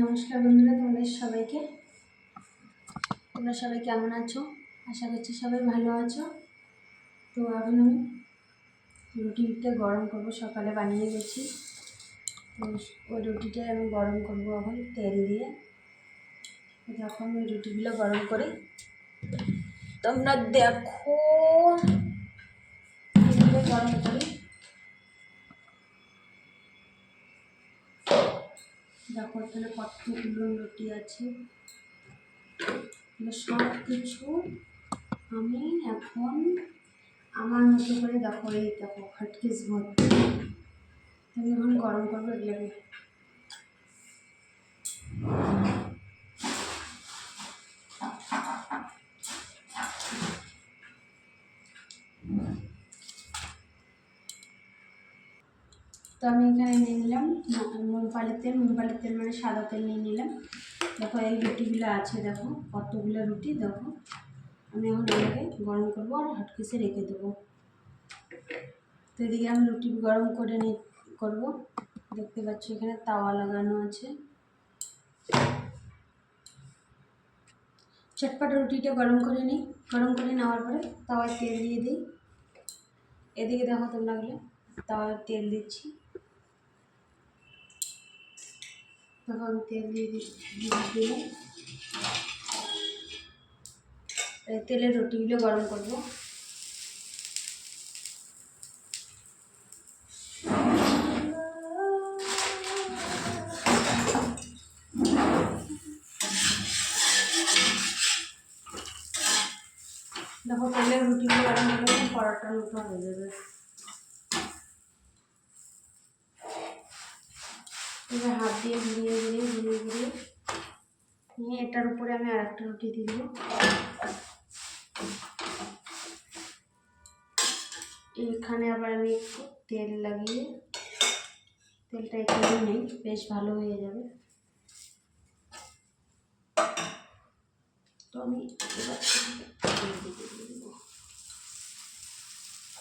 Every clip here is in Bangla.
নমস্কার বন্ধুরা, তোমাদের সবাইকে। তোমরা সবাই কেমন আছো? আশা করছি সবাই ভালো আছো। তো এখন আমি রুটিটা গরম করবো, সকালে বানিয়ে গেছি। তো ওই রুটিটা আমি গরম করবো এখন তেল দিয়ে। যখন ওই রুটিগুলো গরম করে তোমরা দেখো গরম করি। দেখো এখানে কতগুলো রুটি আছে। সব কিছু আমি এখন আমার মতো করে দেখো, এই দেখো খটকিস ভর্তি আমি এখন গরম করবো এগুলোকে। তো আমি এখানে নিয়ে নিলাম মুগফালের তেল মানে সাদা তেল নিয়ে নিলাম। দেখো এই রুটিগুলো আছে, দেখো কতগুলো রুটি। দেখো আমি এখন এটাকে গরম করবো আর হটকেসে রেখে দেবো। তো এদিকে আমি রুটি গরম করে করবো। দেখতে পাচ্ছি এখানে তাওয়া লাগানো আছে। চটপট রুটিটা গরম করে নিই। গরম করে নেওয়ার পরে তাওয়ায় তেল দিয়ে দিই। এদিকে দেখো তোমরা তাওয়ায় তেল দিচ্ছি। তখন তেল দিয়ে দিলে তেলের রুটিগুলো গরম করবো। দেখো তেলের রুটিগুলো গরম করলে পরোটার মতো হয়ে যাবে। এবার হাত দিয়ে ঘুরিয়ে নিয়ে এটার উপরে আমি আর একটা রুটি দিয়ে দেবো। এখানে আবার আমি একটু তেল লাগিয়ে, তেলটা এখানে নেই, বেশ ভালো হয়ে যাবে। তো আমি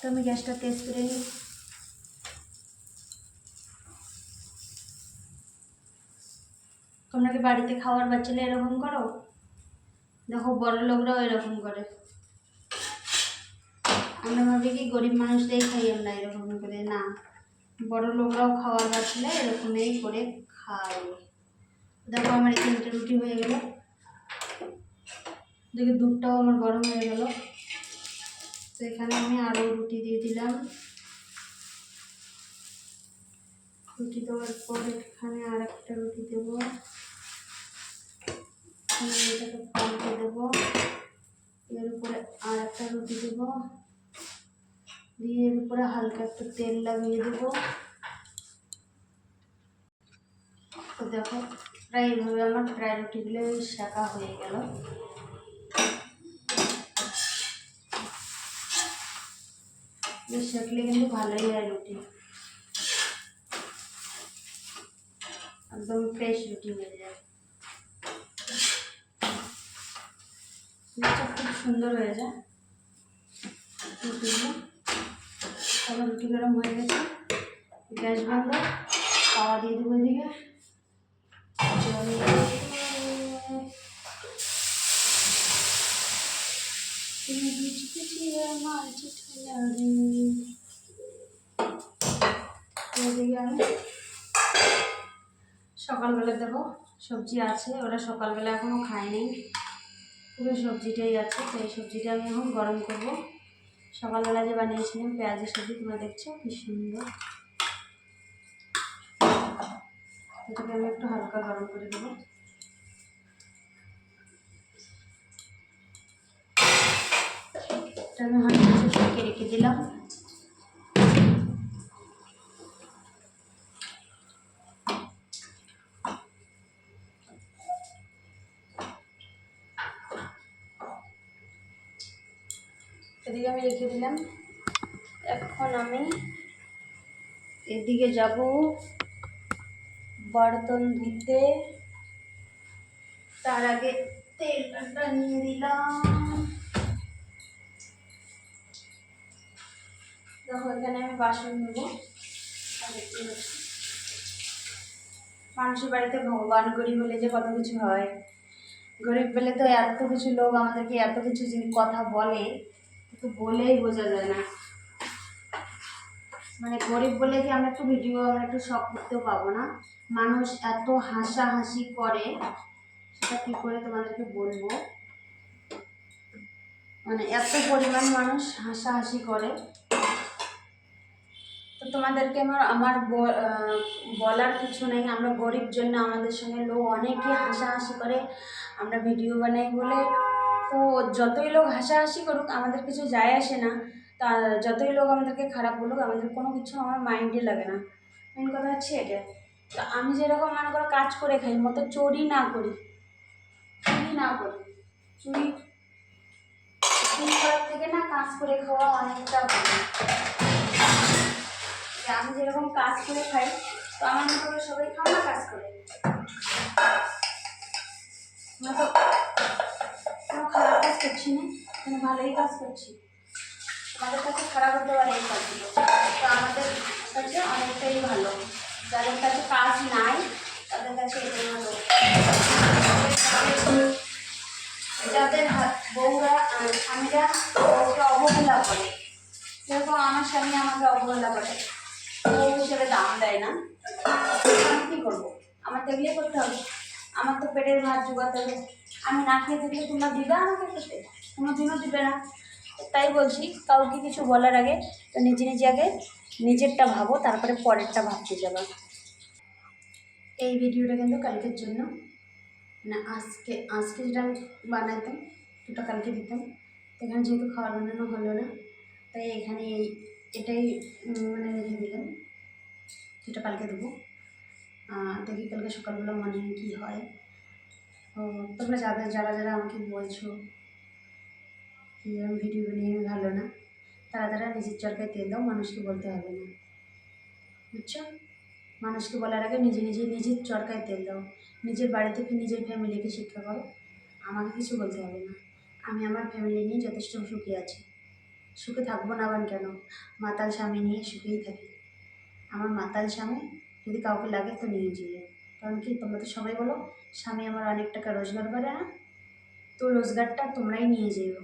এবার গ্যাসটা তেজ করে নিই। তোমরা কি বাড়িতে খাওয়ার বাচ্চালে এরকম করো? দেখো বড় লোকরাও এরকম করে। আমরা ভাবি কি গরিব মানুষরাই খাই আমরা এরকম করে, না, বড় লোকরাও খাওয়ার বাচ্চালে এরকমই করে খায়। দেখো আমার এই 3টে রুটি হয়ে গেল। দেখি দুধটাও আমার গরম হয়ে গেল। তো এখানে আমি আরও রুটি দিয়ে দিলাম। রুটি দেওয়ার পর এখানে আর একটা রুটি দেবো। এটাকে পাল্টে দেবো। এর উপরে আর একটা রুটি দেবো, দিয়ে এর উপরে হালকা একটু তেল লাগিয়ে দেবো। তো দেখো প্রায় এইভাবে আমার প্রায় রুটিগুলো সেঁকা হয়ে গেল। সেঁকলে কিন্তু ভালোই হয় রুটি, একদম ফ্রেশ রুটি হয়ে যায়। খুব সুন্দর হয়ে যায় রুটিগুলো। তারপর রুটি গরম হয়ে গেছে, গ্যাস বন্ধ, তাওয়া দিয়ে দেবো এদিকে। আমি সকালবেলা দেবো সবজি আছে, ওরা সকালবেলা এখনও খায়নি, পুরো সবজিটাই আছে। তো এই সবজিটা আমি এখন গরম করবো। সকালবেলা যে বানিয়েছিলাম পেঁয়াজের সবজি, তোমরা দেখছো কি সুন্দর। এটাকে আমি একটু হালকা গরম করে দেবো। এটা আমি হালকা ঢেকে রেখে দিলাম। এদিকে আমি রেখে দিলাম। এখন আমি এদিকে যাব বর্তন ধুতে। তার আগে তেলটা নিয়ে দিলাম। দেখো এখানে আমি বাসন নেবো। মানুষের বাড়িতে ভগবান, গরিব হলে যে কত কিছু হয়। গরিব বলে তো এত কিছু লোক আমাদেরকে এত কিছু জিনিস কথা বলে, তো বলেই বোঝা যায় না। মানে গরিব বলে কি আমরা একটু ভিডিও, আমরা একটু শখ করতেও পাবো না। মানুষ এত হাসাহাসি করে, সেটা কী করে তোমাদেরকে বলবো। মানে এত পরিমাণ মানুষ হাসাহাসি করে, তো তোমাদেরকে আমার বলার কিছু নেই। আমরা গরিব জন্য আমাদের সঙ্গে লোক অনেকে হাসাহাসি করে, আমরা ভিডিও বানাই বলে। তো যতই লোক হাসাহাসি করুক আমাদের কিছু যায় আসে না। তা যতই লোক আমাদেরকে খারাপ বলুক আমাদের কোনো কিছু আমার মাইন্ডে লাগে না। মেন কথা হচ্ছে এটা। তো আমি যেরকম মনে করো কাজ করে খাই, মতো চুরি না করি, চুরি করার থেকে না কাজ করে খাওয়া অনেকটা ভালো। আমি যেরকম কাজ করে খাই, তো আমার মতো করে সবাই খাও না কাজ করে। আমরা তো কোনো খারাপ কাজ করছি না, কোনো ভালোই কাজ করছি। আমাদের কাছে খারাপ হতে পারে এই কাজগুলো, তো আমাদের কাছে অনেকটাই ভালো। যাদের কাছে কাজ নাই তাদের কাছে এটাই ভালো। যাদের বউরা স্বামীরা বউকে অবহেলা করে, যেরকম আমার স্বামী আমাকে অবহেলা করে, বউ হিসেবে দাম দেয় না, আমি কী করবো? আমার তো এগুলোই করতে হবে। আমার তো পেটের ভাত জোগাতে হবে। আমি না খেয়ে থাকলে তোমরা দিবে আমাকে খেতে? কোনোদিনও দিবে না। তাই বলছি, কাউকে কিছু বলার আগে তো নিজে নিজে আগে নিজেরটা ভাবো, তারপরে পরেরটা ভাবতে যাবা। এই ভিডিওটা কিন্তু কালকের জন্য, মানে আজকে যেটা আমি বানাইতাম ওটা কালকে দিতাম। এখানে যেহেতু খাবার বানানো হলো না, তাই এখানে এটাই মানে রেখে দিলাম, যেটা কালকে দেবো। দেখি কালকে সকালবেলা মনে কী হয়। তো তোমরা যারা যারা আমাকে বলছো কি আমি ভিডিও বানিয়ে ভালো না, তারা নিজের চরকায় তেল দাও, মানুষকে বলতে হবে না, বুঝছো? মানুষকে বলার আগে নিজের চরকায় তেল দাও। নিজের বাড়ি থেকে নিজের ফ্যামিলিকে শিক্ষা করো। আমাকে কিছু বলতে হবে না। আমি আমার ফ্যামিলি নিয়ে যথেষ্ট সুখী আছি। সুখে থাকবো না আবার কেন? মাতাল স্বামী নিয়ে সুখেই থাকি। আমার মাতাল স্বামী যদি কাউকে লাগে তো নিয়ে যেয়ে, কারণ কি তোমরা তো সবাই বলো স্বামী আমার অনেক টাকা রোজগার করে না, তো রোজগারটা তোমরাই নিয়ে যেও।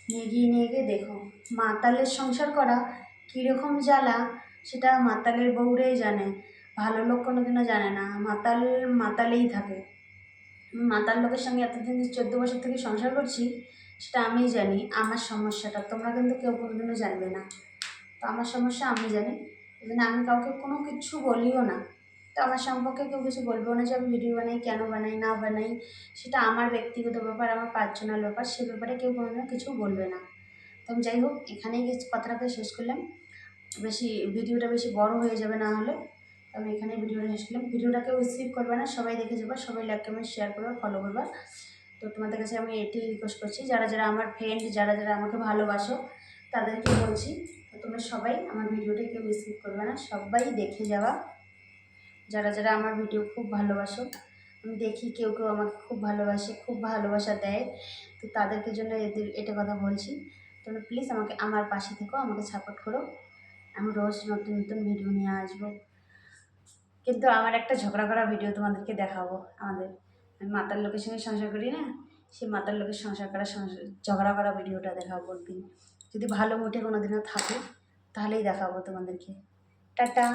নিয়ে গিয়ে দেখো মাতালের সংসার করা কীরকম জ্বালা, সেটা মাতালের বউরাই জানে। ভালো লোক কোনোদিনও জানে না। মাতালেই থাকে। মাতাল লোকের সঙ্গে এতদিন 14 বছর থেকে সংসার করছি, সেটা আমিই জানি। আমার সমস্যাটা তোমরা কিন্তু কেউ কোনোদিনও জানবে না। তো আমার সমস্যা আমি জানি, এই জন্য আমি কাউকে কোনো কিছু বলিও না। তো আমার সম্পর্কে কেউ কিছু বলবেও না যে আমি ভিডিও বানাই, কেন বানাই না বানাই, সেটা আমার ব্যক্তিগত ব্যাপার, আমার পার্সোনাল ব্যাপার। সে ব্যাপারে কেউ কোনোদিনও কিছু বলবে না। তো যাই হোক, এখানেই কথাটাকে শেষ করলাম। ভিডিওটা বেশি বড় হয়ে যাবে না হলে। তো আমি এখানেই ভিডিওটা শেষ করলাম। ভিডিওটা কেউ স্কিপ করবে না, সবাই দেখে যাবা, সবাই লাইক কমেন্ট শেয়ার করবা, ফলো করবা। তো তোমাদের কাছে আমি এটাই রিকোয়েস্ট করছি, যারা যারা আমার ফ্রেন্ড, যারা যারা আমাকে ভালোবাসো, তাদেরকে বলছি তোমরা সবাই আমার ভিডিওটা কেউ স্কিপ করবে না, সবাই দেখে যাওয়া। যারা যারা আমার ভিডিও খুব ভালোবাসো, আমি দেখি কেউ কেউ আমাকে খুব ভালোবাসে, খুব ভালোবাসা দেয়, তো তাদেরকে জন্য এটা কথা বলছি। তোমরা প্লিজ আমার পাশে থেকো, আমাকে সাপোর্ট করো। আমি রোজ নতুন নতুন ভিডিও নিয়ে আসবো, কিন্তু আমার একটা ঝগড়া করা ভিডিও তোমাদেরকে দেখাবো। আমি মাতাল লোকের সঙ্গে সংসার করি না, সেই মাতাল লোকের ঝগড়া করা ভিডিওটা দেখাবো একদিন। যদি ভালো মুঠে কোনো দিনও থাকে তাহলেই দেখাবো তোমাদেরকে। টাটা।